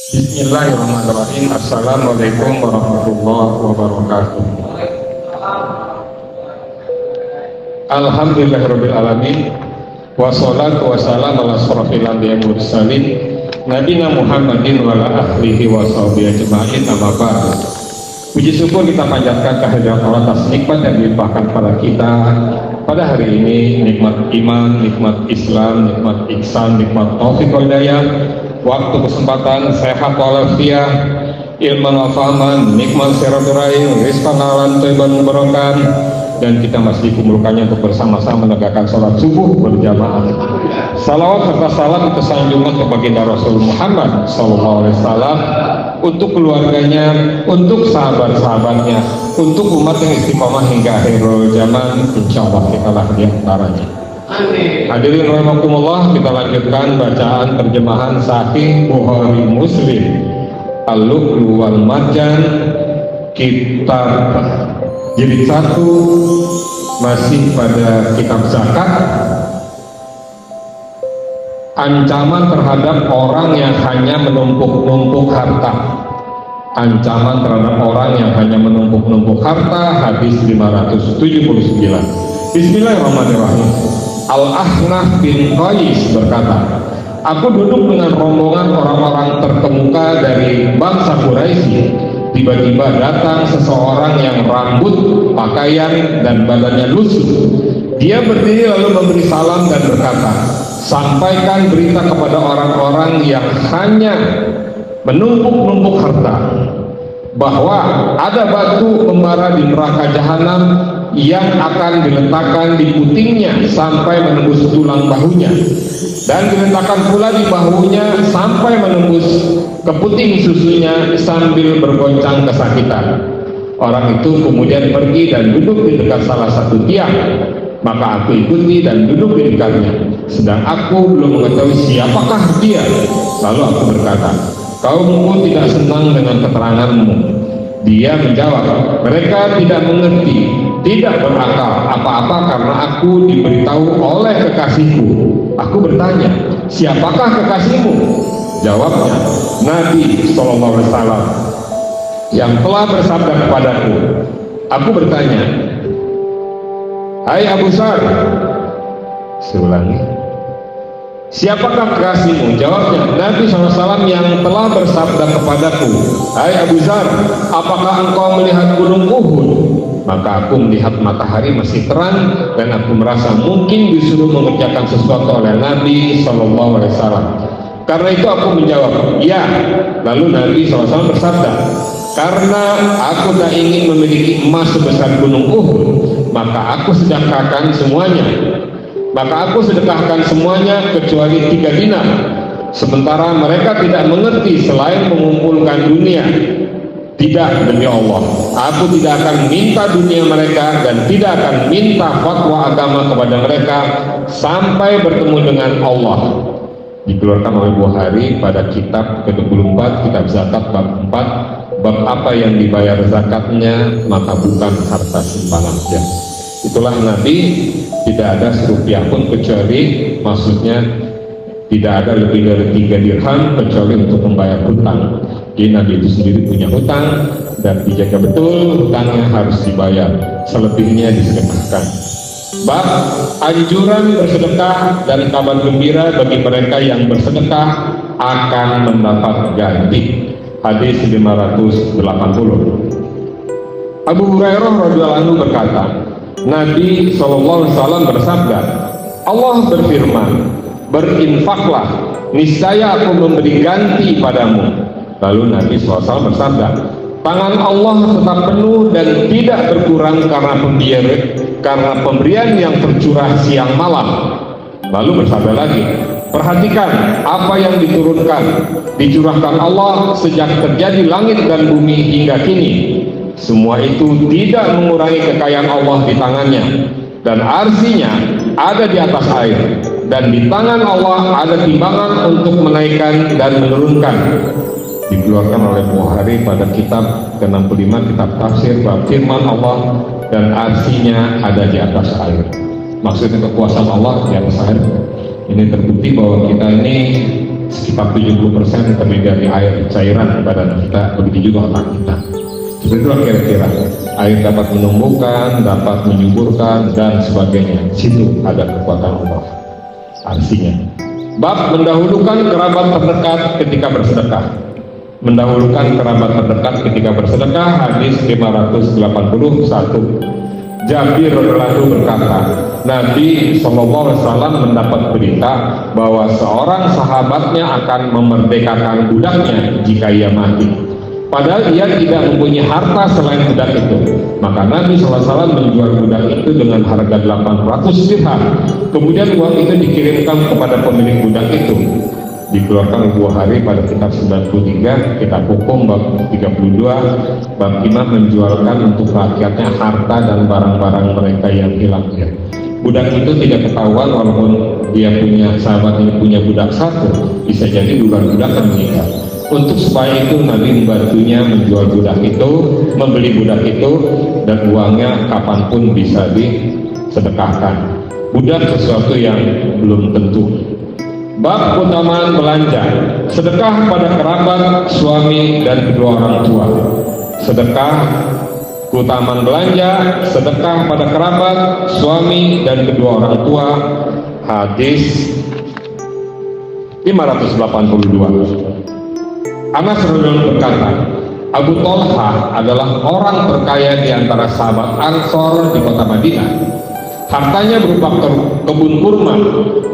Bismillahirrahmanirrahim. Assalamualaikum warahmatullahi wabarakatuh. Alhamdulillahirabbil alamin. Wassalatu wassalamu ala asyrofil anbiya'i wal mursalin nabiyina Muhammadin wa ala alihi wa sahbihi ajma'in. Amma ba'du. Puji syukur kita panjatkan kehadirat Allah atas nikmat yang dilimpahkan pada kita pada hari ini, nikmat iman, nikmat Islam, nikmat ihsan, nikmat taufik wal hidayah, waktu, kesempatan, sehat walafiat, ilmu wa fahman, nikmat silaturahim, rizqan halan thayyiban mubarakan, dan kita masih dikumpulkannya untuk bersama-sama menegakkan sholat subuh berjamaah. Salawat serta salam kita sanjungan ke baginda Rasul Muhammad SAW, untuk keluarganya, untuk sahabat-sahabatnya, untuk umat yang istiqomah hingga akhirul zaman. Insyaallah kita lah di antaranya. Hadirin rahimakumullah, kita lanjutkan bacaan terjemahan Sahih Bukhari Muslim, Al-Lu'lu' wal Marjan, kitab jilid 1, masih pada kitab zakat. Ancaman terhadap orang yang hanya menumpuk-numpuk harta. Ancaman terhadap orang yang hanya menumpuk-numpuk harta, hadis 579. Bismillahirrahmanirrahim. Al-Ahnaf bin Qais berkata, aku duduk dengan rombongan orang-orang terkemuka dari bangsa Quraisy. Tiba-tiba datang seseorang yang rambut, pakaian, dan badannya lusuh. Dia berdiri lalu memberi salam dan berkata, sampaikan berita kepada orang-orang yang hanya menumpuk-numpuk harta, bahwa ada batu membara di neraka jahanam yang akan diletakkan di putingnya sampai menembus tulang bahunya, dan diletakkan pula di bahunya sampai menembus ke puting susunya sambil bergoncang kesakitan. Orang itu kemudian pergi dan duduk di dekat salah satu tiang. Maka aku ikuti dan duduk di dekatnya, sedang aku belum mengetahui siapakah dia. Lalu aku berkata, kaummu tidak senang dengan keteranganmu. Dia menjawab, mereka tidak mengerti, tidak berakal apa-apa karena aku diberitahu oleh kekasihku. Aku bertanya, siapakah kekasihmu? Jawabnya, Nabi SAW yang telah bersabda kepadaku. Aku bertanya, hai Abu Zar, seulangi, siapakah kekasihmu? Jawabnya, Nabi SAW yang telah bersabda kepadaku, hai Abu Zar, apakah engkau melihat gunung Uhud? Maka aku melihat matahari masih terang dan aku merasa mungkin disuruh mengerjakan sesuatu oleh Nabi SAW. Karena itu aku menjawab, ya. Lalu Nabi SAW bersabda, karena aku tak ingin memiliki emas sebesar gunung Uhud, maka aku sedekahkan semuanya. Maka aku sedekahkan semuanya kecuali 3 dinar. Sementara mereka tidak mengerti selain mengumpulkan dunia. Tidak, demi Allah, aku tidak akan minta dunia mereka dan tidak akan minta fatwa agama kepada mereka sampai bertemu dengan Allah. Dikeluarkan oleh Bukhari pada kitab ke-24, kitab zakat bab 4, bab apa yang dibayar zakatnya maka bukan harta simpanannya. Itulah Nabi, tidak ada serupiah pun kecuali, maksudnya tidak ada lebih dari 3 dirham kecuali untuk membayar hutang. Jadi Nabi itu sendiri punya hutang dan dijaga betul, hutangnya harus dibayar, selebihnya disedekahkan. Bab anjuran bersedekah dan kabar gembira bagi mereka yang bersedekah akan mendapat ganti. Hadis 580. Abu Hurairah radhiyallahu anhu berkata, Nabi SAW bersabda, Allah berfirman, berinfaklah, niscaya aku memberi ganti padamu. Lalu Nabi SAW bersabda, tangan Allah tetap penuh dan tidak berkurang karena pemberian yang tercurah siang malam. Lalu bersabda lagi, perhatikan apa yang dicurahkan Allah sejak terjadi langit dan bumi hingga kini. Semua itu tidak mengurangi kekayaan Allah di tangannya, dan arsinya ada di atas air, dan di tangan Allah ada timbangan untuk menaikkan dan menurunkan. Dikeluarkan oleh Bukhari pada kitab ke-65, kitab tafsir, bab firman Allah, dan arsinya ada di atas air. Maksudnya kekuasaan Allah di atas air. Ini terbukti bahwa kita ini sekitar 70% terdiri dari air cairan badan kita, begitu juga otak kita. Seperti itulah kira-kira. Air dapat menumbuhkan, dapat menyuburkan, dan sebagainya. Situ ada kekuatan Allah. Artinya, bab mendahulukan kerabat terdekat ketika bersedekah. Mendahulukan kerabat terdekat ketika bersedekah, hadis 581. Jabir radhiyallahu berkata, Nabi SAW mendapat berita bahwa seorang sahabatnya akan memerdekakan budaknya jika ia mati. Padahal ia tidak mempunyai harta selain budak itu. Maka Nabi SAW menjual budak itu dengan harga 800 dirham. Kemudian uang itu dikirimkan kepada pemilik budak itu. Dikeluarkan Bukhari pada kitab 93, kitab hukum bab 32, bab 5 menjualkan untuk rakyatnya harta dan barang-barang mereka yang hilang. Ya. Budak itu tidak ketahuan walaupun dia punya sahabat ini punya budak satu, bisa jadi duluan budak kan meninggal. Untuk supaya itu Nabi membantunya menjual budak itu, membeli budak itu, dan uangnya kapanpun bisa disedekahkan. Budak sesuatu yang belum tentu. Bab keutamaan belanja, sedekah pada kerabat, suami, dan kedua orang tua. Sedekah, keutamaan belanja, sedekah pada kerabat, suami, dan kedua orang tua. Hadis 582. Anas radhiyallahu berkata, Abu Talha adalah orang terkaya di antara sahabat Ansor di kota Madinah. Hartanya berupa kebun kurma.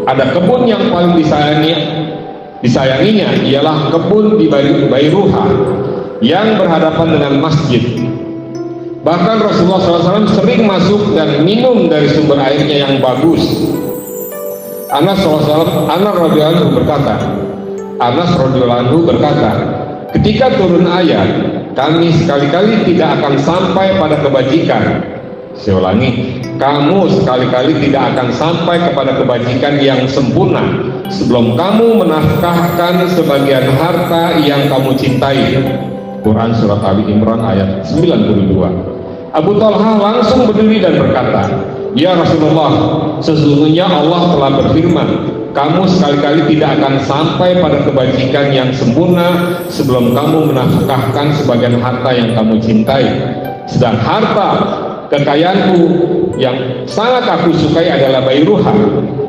Ada kebun yang paling disayanginya ialah kebun di Bairuha yang berhadapan dengan masjid. Bahkan Rasulullah SAW sering masuk dan minum dari sumber airnya yang bagus. Anas radhiyallahu berkata, ketika turun ayat, kami sekali-kali tidak akan sampai pada kebajikan. Saya ulangi, kamu sekali-kali tidak akan sampai kepada kebajikan yang sempurna sebelum kamu menafkahkan sebagian harta yang kamu cintai. Quran Surat Ali Imran ayat 92. Abu Talha langsung berdiri dan berkata, Ya Rasulullah, sesungguhnya Allah telah berfirman, kamu sekali-kali tidak akan sampai pada kebajikan yang sempurna sebelum kamu menafkahkan sebagian harta yang kamu cintai. Sedang harta kekayaanku yang sangat aku sukai adalah Bairuha,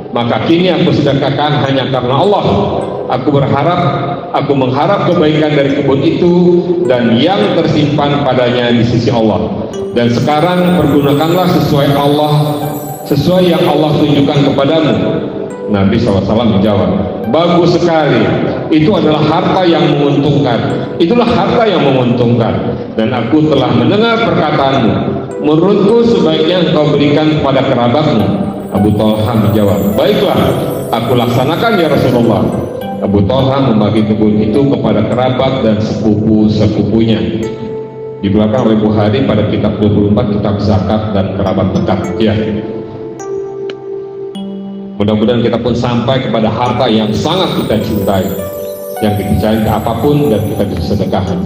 maka kini aku sedekahkan hanya karena Allah. Aku mengharap kebaikan dari kebun itu dan yang tersimpan padanya di sisi Allah. Dan sekarang pergunakanlah sesuai yang Allah tunjukkan kepadamu. Nabi SAW menjawab, bagus sekali, itu adalah harta yang menguntungkan. Itulah harta yang menguntungkan. Dan aku telah mendengar perkataanmu. Menurutku sebaiknya engkau berikan kepada kerabatmu. Abu Talha menjawab, baiklah, aku laksanakan ya Rasulullah. Abu Talha membagi kebun itu kepada kerabat dan sepupu-sepupunya. Dikeluarkan oleh Bukhari pada kitab 24, kitab zakat dan kerabat dekat. Ya. Mudah-mudahan kita pun sampai kepada harta yang sangat kita cintai, yang kita cintai apapun dan kita bisa sedekahkan.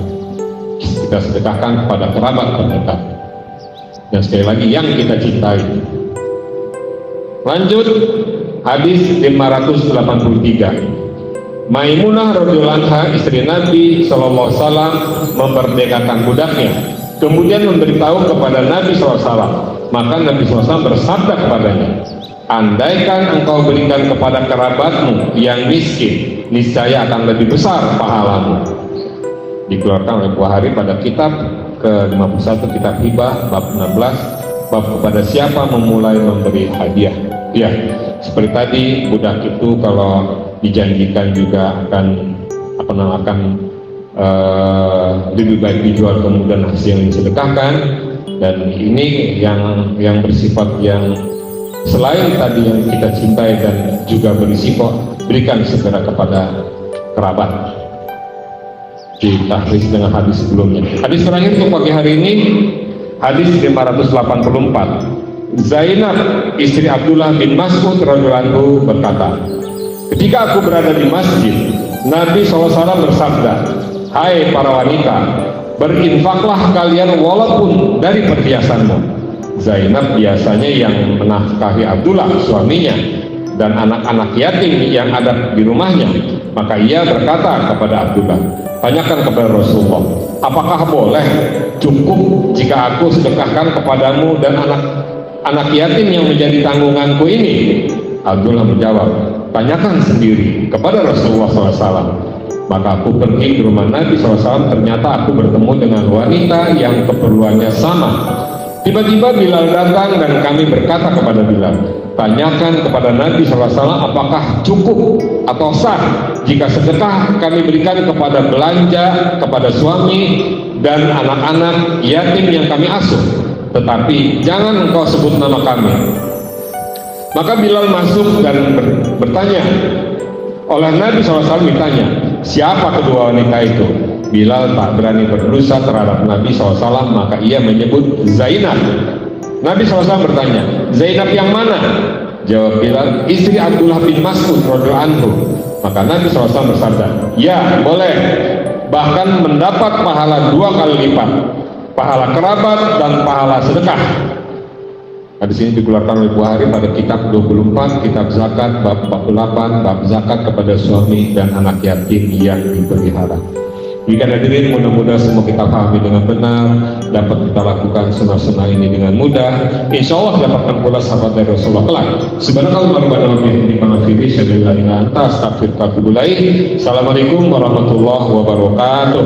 Kita sedekahkan kepada kerabat terdekat. Dan sekali lagi yang kita cintai. Lanjut hadis 583. Maimunah radhiyallahu anha, istri Nabi sallallahu alaihi wasallam, memerdekakan budaknya. Kemudian memberitahu kepada Nabi sallallahu alaihi wasallam. Maka Nabi sallallahu alaihi wasallam bersabda kepadanya, andaikan engkau berikan kepada kerabatmu yang miskin, niscaya akan lebih besar pahalamu. Dikeluarkan oleh Bukhari pada kitab ke-51, kitab hibah bab 16, bab kepada siapa memulai memberi hadiah. Ya, seperti tadi budak itu kalau dijanjikan juga akan lebih baik dijual kemudian hasil yang disedekahkan. Dan ini yang bersifat yang selain tadi yang kita cintai dan juga berisiko, berikan segera kepada kerabat. Ditahris dengan hadis sebelumnya. Hadis terakhir untuk pagi hari ini, hadis 584. Zainab istri Abdullah bin Mas'ud radhiyallahu berkata, ketika aku berada di masjid, Nabi SAW bersabda, hai para wanita, berinfaklah kalian walaupun dari perhiasanmu. Zainab biasanya yang menafkahi Abdullah suaminya dan anak-anak yatim yang ada di rumahnya. Maka ia berkata kepada Abdullah, tanyakan kepada Rasulullah, apakah boleh cukup jika aku sedekahkan kepadamu dan anak yatim yang menjadi tanggunganku ini? Abdullah menjawab, tanyakan sendiri kepada Rasulullah SAW. Maka aku pergi ke rumah Nabi SAW, ternyata aku bertemu dengan wanita yang keperluannya sama. Tiba-tiba Bilal datang dan kami berkata kepada Bilal, tanyakan kepada Nabi SAW apakah cukup atau sah jika sedekah kami berikan kepada belanja, kepada suami dan anak-anak yatim yang kami asuh, tetapi jangan engkau sebut nama kami. Maka Bilal masuk dan bertanya. Oleh Nabi SAW ditanya, siapa kedua wanita itu? Bilal tak berani berdosa terhadap Nabi SAW, maka ia menyebut Zainab. Nabi SAW bertanya, Zainab yang mana? Jawab Bilal, istri Abdullah bin Mas'ud radhiyallahu anhu. Maka Nabi SAW bersabda, ya boleh, bahkan mendapat pahala 2 kali lipat, pahala kerabat dan pahala sedekah. Hadis ini dikeluarkan oleh Bukhari pada kitab 24, kitab zakat, bab 48, bab zakat kepada suami dan anak yatim yang dipelihara. Jika hadirin, mudah-mudahan semua kita pahami dengan benar, dapat kita lakukan sunnah-sunnah ini dengan mudah, insya Allah dapatkan pula sahabat dari Rasulullah kelak. Subhanallah wa bihamdihi, Assalamualaikum warahmatullahi wabarakatuh.